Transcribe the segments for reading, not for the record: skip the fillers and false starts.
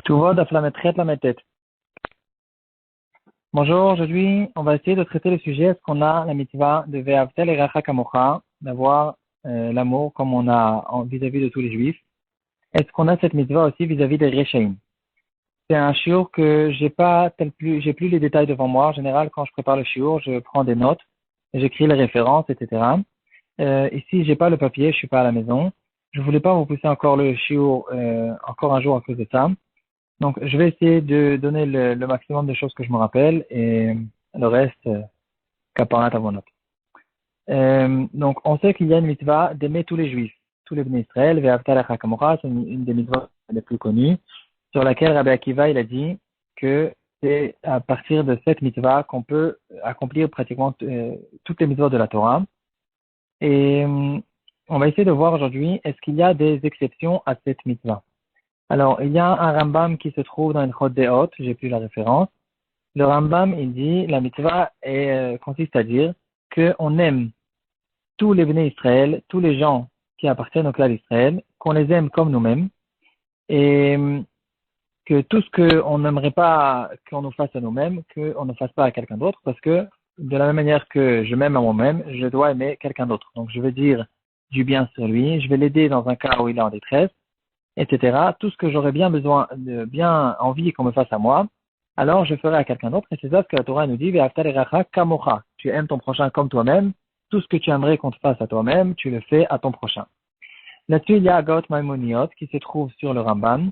Tuvod Aflametret Lametet. Bonjour, aujourd'hui, on va essayer de traiter le sujet, est-ce qu'on a la mitzvah de Ve'avtel et Racha Kamocha, d'avoir l'amour comme on a vis-à-vis de tous les juifs. Est-ce qu'on a cette mitzvah aussi vis-à-vis des Rechaim? C'est un shiur que j'ai plus les détails devant moi. En général, quand je prépare le shiur, je prends des notes, j'écris les références, etc. Ici, j'ai pas le papier, je suis pas à la maison. Je voulais pas vous pousser encore le shiur, encore un jour à cause de ça. Donc, je vais essayer de donner le maximum de choses que je me rappelle et le reste, qu'apparent à vos notes. Donc, on sait qu'il y a une mitzvah d'aimer tous les juifs, tous les Bnei Israël, Ve'avta lecha kamocha, c'est une des mitzvahs les plus connues, sur laquelle Rabbi Akiva, il a dit que c'est à partir de cette mitzvah qu'on peut accomplir pratiquement toutes les mitzvahs de la Torah. Et on va essayer de voir aujourd'hui, est-ce qu'il y a des exceptions à cette mitzvah? Alors, il y a un Rambam qui se trouve dans une Chod Deot, j'ai plus la référence. Le Rambam, il dit, la mitzvah consiste à dire qu'on aime tous les Bnei Israël, tous les gens qui appartiennent au clan d'Israël, qu'on les aime comme nous-mêmes, et que tout ce qu'on n'aimerait pas qu'on nous fasse à nous-mêmes, qu'on ne fasse pas à quelqu'un d'autre, parce que de la même manière que je m'aime à moi-même, je dois aimer quelqu'un d'autre. Donc, je vais dire du bien sur lui, je vais l'aider dans un cas où il est en détresse, etc. Tout ce que j'aurais bien besoin, bien envie qu'on me fasse à moi, alors je ferai à quelqu'un d'autre. Et c'est ça ce que la Torah nous dit, Ve'avta lecha kamocha. Tu aimes ton prochain comme toi-même. Tout ce que tu aimerais qu'on te fasse à toi-même, tu le fais à ton prochain. Là-dessus, il y a Agot Maimoniot qui se trouve sur le Ramban.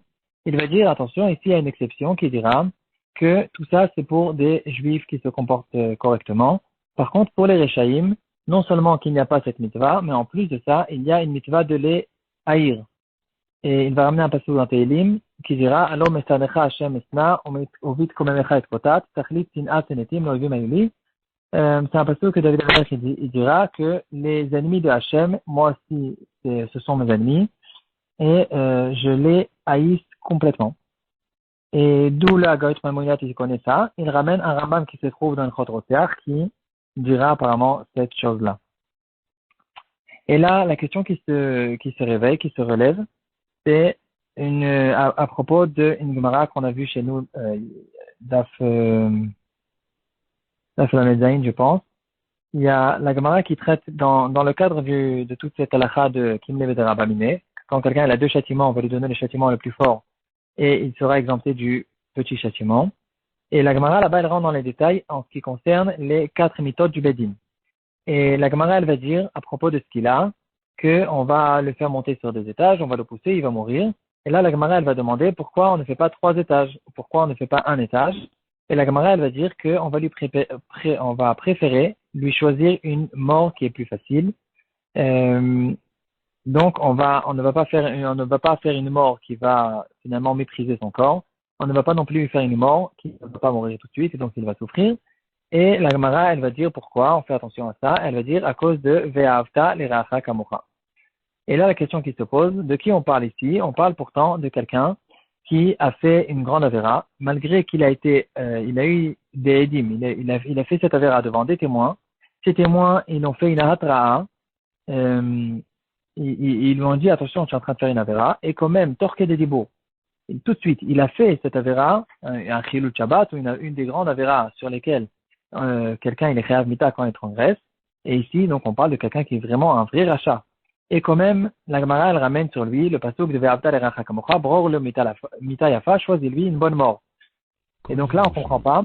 Il va dire, attention, ici il y a une exception qui dira que tout ça c'est pour des juifs qui se comportent correctement. Par contre, pour les Rechaïm, non seulement qu'il n'y a pas cette mitzvah, mais en plus de ça, il y a une mitzvah de les haïr. Et il va ramener un passage dans Tehillim qui dira Allo mesanecha Hashem esna uvit komemecha et kotat tachlit sinat senetim loivim ayuli. C'est un passage que David Amelech il dira que les ennemis de Hashem, moi aussi, ce sont mes ennemis et je les haïs complètement. Et d'où la Goït Mamouniat, il connaît ça. Il ramène un Rambam qui se trouve dans le Chod Roteach qui dira apparemment cette chose-là. Et là, la question qui se réveille, qui se relève, c'est à propos d'une Gemara qu'on a vue chez nous, Daf Lamed je pense. Il y a la Gemara qui traite dans le cadre de toute cette halakha de Kimlev et Rabamine. Quand quelqu'un a deux châtiments, on va lui donner le châtiment le plus fort et il sera exempté du petit châtiment. Et la Gemara là-bas, elle rentre dans les détails en ce qui concerne les 4 méthodes du Bedin. Et la Gemara, elle va dire à propos de ce qu'il a, qu'on va le faire monter sur 2 étages, on va le pousser, il va mourir. Et là, la Gemara, elle va demander pourquoi on ne fait pas 3 étages, pourquoi on ne fait pas 1 étage. Et la Gemara, elle va dire qu'on va on va préférer lui choisir une mort qui est plus facile. Donc, on ne va pas faire une mort qui va finalement mépriser son corps. On ne va pas non plus lui faire une mort qui ne va pas mourir tout de suite et donc il va souffrir. Et la Gemara, elle va dire pourquoi, on fait attention à ça, elle va dire à cause de Ve'avta le'racha kamocha. Et là, la question qui se pose, de qui on parle ici? On parle pourtant de quelqu'un qui a fait une grande avéra, malgré qu'il a eu des édim, il a fait cette avéra devant des témoins. Ces témoins, ils ont fait une hatra'a, ils lui ont dit, attention, tu es en train de faire une avéra, et quand même, torqué des dibours. Tout de suite, il a fait cette avéra, un chilul Shabbat, ou une des grandes avéras sur lesquelles quelqu'un il est chayav mita quand il transgresse. Et ici, donc, on parle de quelqu'un qui est vraiment un vrai rachat. Et quand même, la Gemara, elle ramène sur lui le pasuk de Ve'avta le'racha kamocha, bror le mita yafa, choisis-lui une bonne mort. Et donc là, on comprend pas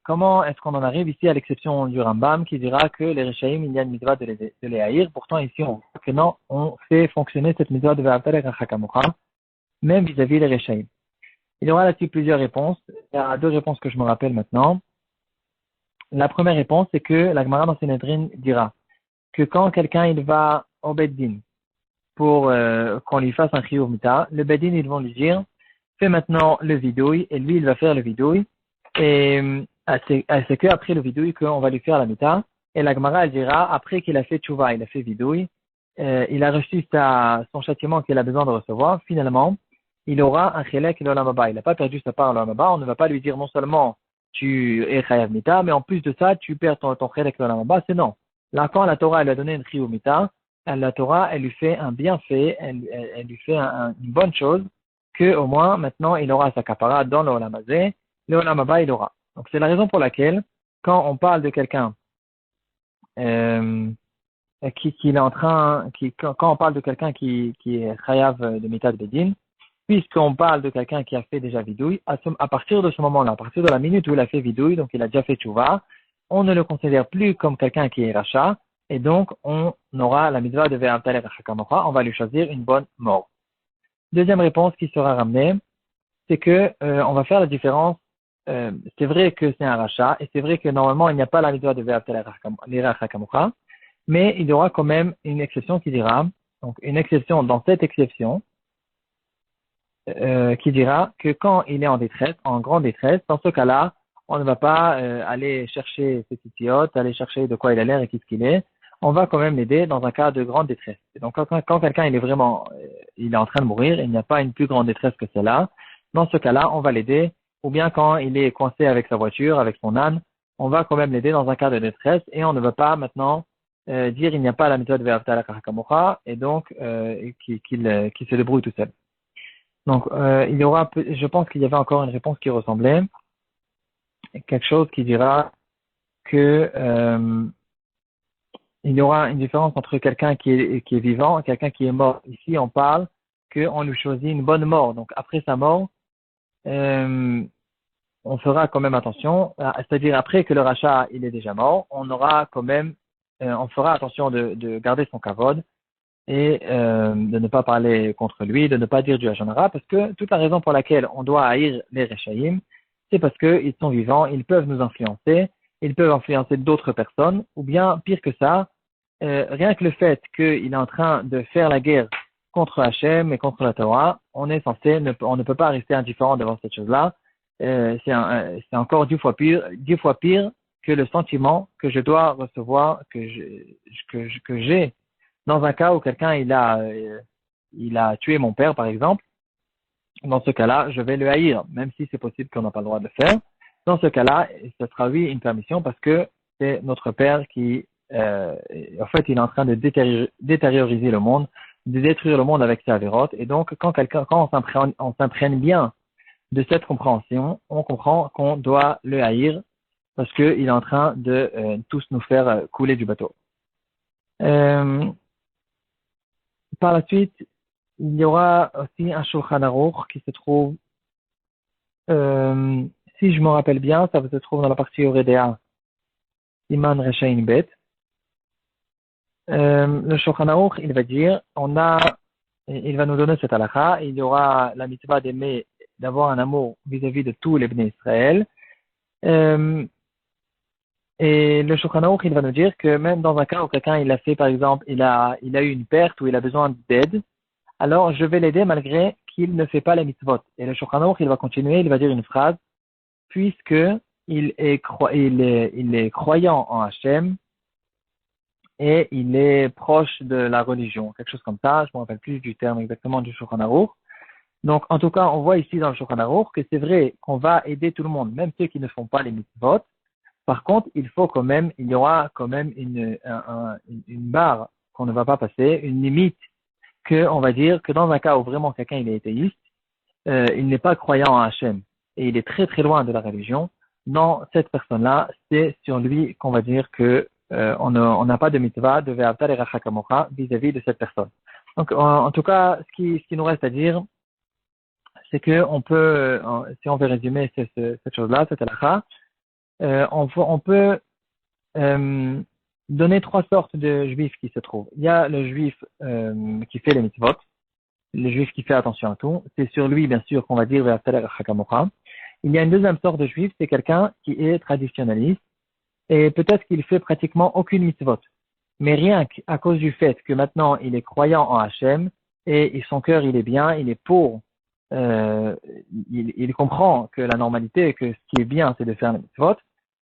comment est-ce qu'on en arrive ici à l'exception du Rambam qui dira que les Rechaïm, il y a une mitzvah de les haïr. Pourtant, ici, on voit que non, on fait fonctionner cette mitzvah de Ve'avta le'racha kamocha, même vis-à-vis des Rechaïm. Il y aura là-dessus plusieurs réponses. Il y a 2 réponses que je me rappelle maintenant. La première réponse, c'est que la Gemara dans Sanhedrin dira que quand quelqu'un il va au Beddin pour qu'on lui fasse un chiyuv mita, le Beddin ils vont lui dire fais maintenant le vidouille et lui il va faire le vidouille et c'est que après le vidouille qu'on va lui faire la mita et la Gemara elle dira après qu'il a fait tchouva, il a fait vidouille, il a reçu son châtiment qu'il a besoin de recevoir, finalement il aura un chélek l'olam haba, il n'a pas perdu sa part à l'olam haba, on ne va pas lui dire non seulement tu es chayav mita, mais en plus de ça tu perds ton chélek l'olam haba, c'est non. Là, quand la Torah elle a donné une chiyuv mita, la Torah elle lui fait un bienfait, elle lui fait une bonne chose que au moins maintenant il aura sa kapara dans le Olam Hazé, le Olam Haba il aura. Donc c'est la raison pour laquelle quand on parle de quelqu'un euh, qui est en train, quand on parle de quelqu'un qui est chayav de Mitat Bedin, puisqu'on parle de quelqu'un qui a fait déjà vidouille, à partir de ce moment-là, à partir de la minute où il a fait vidouille, donc il a déjà fait tchouva, on ne le considère plus comme quelqu'un qui est rachat, et donc on aura la mitzvah de Ve'avtal et Rachakamocha, on va lui choisir une bonne mort. Deuxième réponse qui sera ramenée, c'est que on va faire la différence. C'est vrai que c'est un rachat, et c'est vrai que normalement il n'y a pas la mitzvah de Ve'avtal et Rachakamocha, mais il y aura quand même une exception qui dira, donc une exception dans cette exception, qui dira que quand il est en détresse, en grande détresse, dans ce cas-là, on ne va pas aller chercher ses titiotes, aller chercher de quoi il a l'air et qui ce qu'il est. On va quand même l'aider dans un cas de grande détresse. Et donc quand quelqu'un il est vraiment, il est en train de mourir, il n'y a pas une plus grande détresse que celle-là. Dans ce cas-là, on va l'aider. Ou bien quand il est coincé avec sa voiture, avec son âne, on va quand même l'aider dans un cas de détresse et on ne va pas maintenant dire il n'y a pas la méthode Ve'avtal Karakamocha et donc qu'il se débrouille tout seul. Donc, il y aura, je pense qu'il y avait encore une réponse qui ressemblait, quelque chose qui dira que il y aura une différence entre quelqu'un qui est vivant et quelqu'un qui est mort. Ici, on parle qu'on lui choisit une bonne mort. Donc, après sa mort, on fera quand même attention, c'est-à-dire après que le rachat il est déjà mort, on aura quand même, on fera attention de garder son kavod et de ne pas parler contre lui, de ne pas dire du Hajanara, parce que toute la raison pour laquelle on doit haïr les Rechaïm, c'est parce qu'ils sont vivants, ils peuvent nous influencer, ils peuvent influencer d'autres personnes, ou bien pire que ça, rien que le fait qu'il est en train de faire la guerre contre Hachem et contre la Torah, on est censé, on ne peut pas rester indifférent devant cette chose-là. C'est encore 10 fois pire que le sentiment que je dois recevoir, que j'ai dans un cas où quelqu'un il a tué mon père, par exemple. Dans ce cas-là, je vais le haïr, même si c'est possible qu'on n'a pas le droit de le faire. Dans ce cas-là, ce sera oui une permission parce que c'est notre père qui, en fait, il est en train de détérioriser le monde, de détruire le monde avec ses avérotes. Et donc, quand on s'imprègne bien de cette compréhension, on comprend qu'on doit le haïr parce qu'il est en train de tous nous faire couler du bateau. Par la suite, il y aura aussi un Shulchan Aruch qui se trouve, si je me rappelle bien, ça se trouve dans la partie Oredea, Iman Reshain Bet. Le Shulchan Aruch, il va dire, il va nous donner cette halakha, il y aura la mitzvah d'aimer, d'avoir un amour vis-à-vis de tous les Bnei Israël. Et le Shulchan Aruch, il va nous dire que même dans un cas où quelqu'un, il a fait, par exemple, il a eu une perte ou il a besoin d'aide, alors je vais l'aider malgré qu'il ne fait pas les mitzvot. Et le Shulchan Aruch, il va continuer, il va dire une phrase, puisque il est croyant en Hachem et il est proche de la religion, quelque chose comme ça, je me rappelle plus du terme exactement du Shulchan Aruch. Donc, en tout cas, on voit ici dans le Shulchan Aruch que c'est vrai qu'on va aider tout le monde, même ceux qui ne font pas les mitzvot. Par contre, il y aura quand même une barre qu'on ne va pas passer, une limite que on va dire que dans un cas où vraiment quelqu'un il est athéiste, il n'est pas croyant en Hachem et il est très très loin de la religion, dans cette personne-là, c'est sur lui qu'on va dire que on n'a pas de mitzvah de Ve'avtal et Rachakamocha vis-à-vis de cette personne. Donc en tout cas, ce qui nous reste à dire, c'est que on peut, si on veut résumer cette chose-là, cette halakha, on peut donner 3 sortes de juifs qui se trouvent. Il y a le juif qui fait les mitzvot, le juif qui fait attention à tout. C'est sur lui, bien sûr, qu'on va dire Ve'avtal Hakamocha. Il y a une deuxième sorte de juif, c'est quelqu'un qui est traditionnaliste et peut-être qu'il fait pratiquement aucune mitzvot. Mais rien qu'à cause du fait que maintenant il est croyant en Hachem et son cœur il est bien, il est pour, il comprend que la normalité, que ce qui est bien, c'est de faire les mitzvot.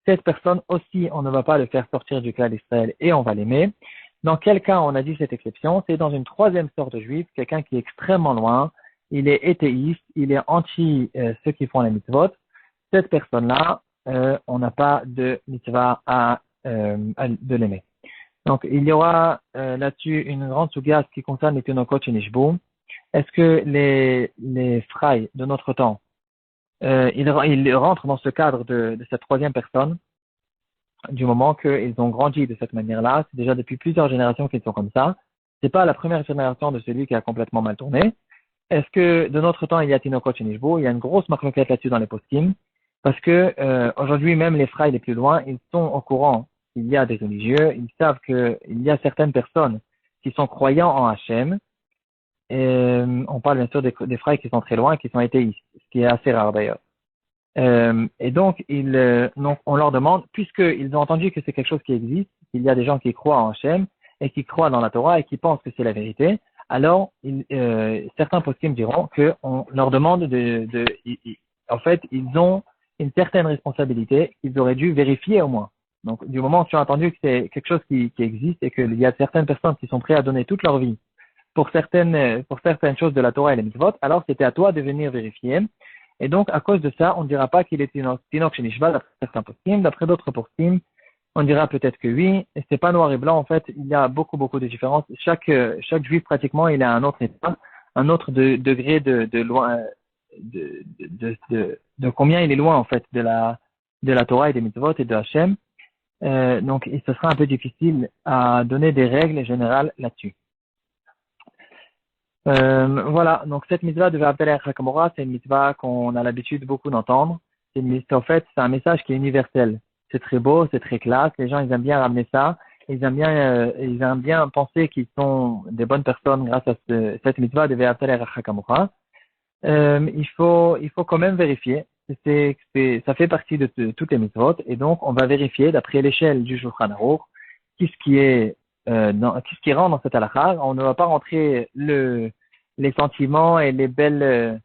Cette personne aussi, on ne va pas le faire sortir du clan d'Israël et on va l'aimer. Dans quel cas on a dit cette exception? C'est dans une troisième sorte de juif, quelqu'un qui est extrêmement loin, il est éthéiste, il est anti ceux qui font les mitzvot. Cette personne-là, on n'a pas de mitzvah de l'aimer. Donc il y aura là-dessus une grande souga qui concerne les Tenokot chez Nishbu. est-ce que les frai de notre temps, ils rentrent dans ce cadre de cette troisième personne, du moment qu'ils ont grandi de cette manière-là. C'est déjà depuis plusieurs générations qu'ils sont comme ça. C'est pas la première génération de celui qui a complètement mal tourné. Est-ce que de notre temps, il y a Tinokot chez Nishbo? Il y a une grosse marloquette là-dessus dans les poskim, parce que aujourd'hui, même les frères les plus loin, ils sont au courant qu'il y a des religieux, ils savent qu'il y a certaines personnes qui sont croyants en Hachem. Et, on parle bien sûr des frères qui sont très loin, qui sont athéistes, ce qui est assez rare d'ailleurs. Et donc, donc, on leur demande, puisqu'ils ont entendu que c'est quelque chose qui existe, qu'il y a des gens qui croient en Hachem et qui croient dans la Torah et qui pensent que c'est la vérité, alors certains poskim diront qu'on leur demande en fait, ils ont une certaine responsabilité qu'ils auraient dû vérifier au moins. Donc, du moment où tu as entendu que c'est quelque chose qui existe et qu'il y a certaines personnes qui sont prêtes à donner toute leur vie pour certaines choses de la Torah et les mitzvot, alors c'était à toi de venir vérifier. Et donc, à cause de ça, on ne dira pas qu'il est Tinok Shenishba d'après certains poskim, d'après d'autres poskim, on dira peut-être que oui, et c'est pas noir et blanc, en fait, il y a beaucoup de différences. Chaque juif, pratiquement, il a un autre état, un autre degré de loin, de combien il est loin, en fait, de la Torah et des mitzvot et de Hachem. Donc, ce sera un peu difficile à donner des règles générales là-dessus. Voilà, donc cette mitzvah de Ve'ahavta Hakamora, c'est une mitzvah qu'on a l'habitude beaucoup d'entendre. En fait, c'est un message qui est universel. C'est très beau, c'est très classe. Les gens, ils aiment bien ramener ça. Ils aiment bien penser qu'ils sont des bonnes personnes grâce à cette mitzvah de Ve'ahavta Hakamora. Il faut quand même vérifier. Ça fait partie de toutes les mitzvot. Et donc, on va vérifier d'après l'échelle du Shulchan Aruch, qu'est-ce qui rentre dans cette halakha. On ne va pas rentrer les sentiments et les belles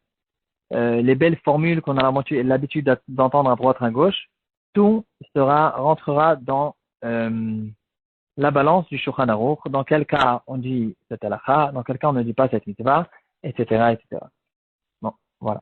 formules qu'on a l'habitude d'entendre à droite à gauche. Tout rentrera dans la balance du Shulchan Aruch. Dans quel cas on dit cette halakha, dans quel cas on ne dit pas cette mitzvah, etc., etc. Bon, voilà.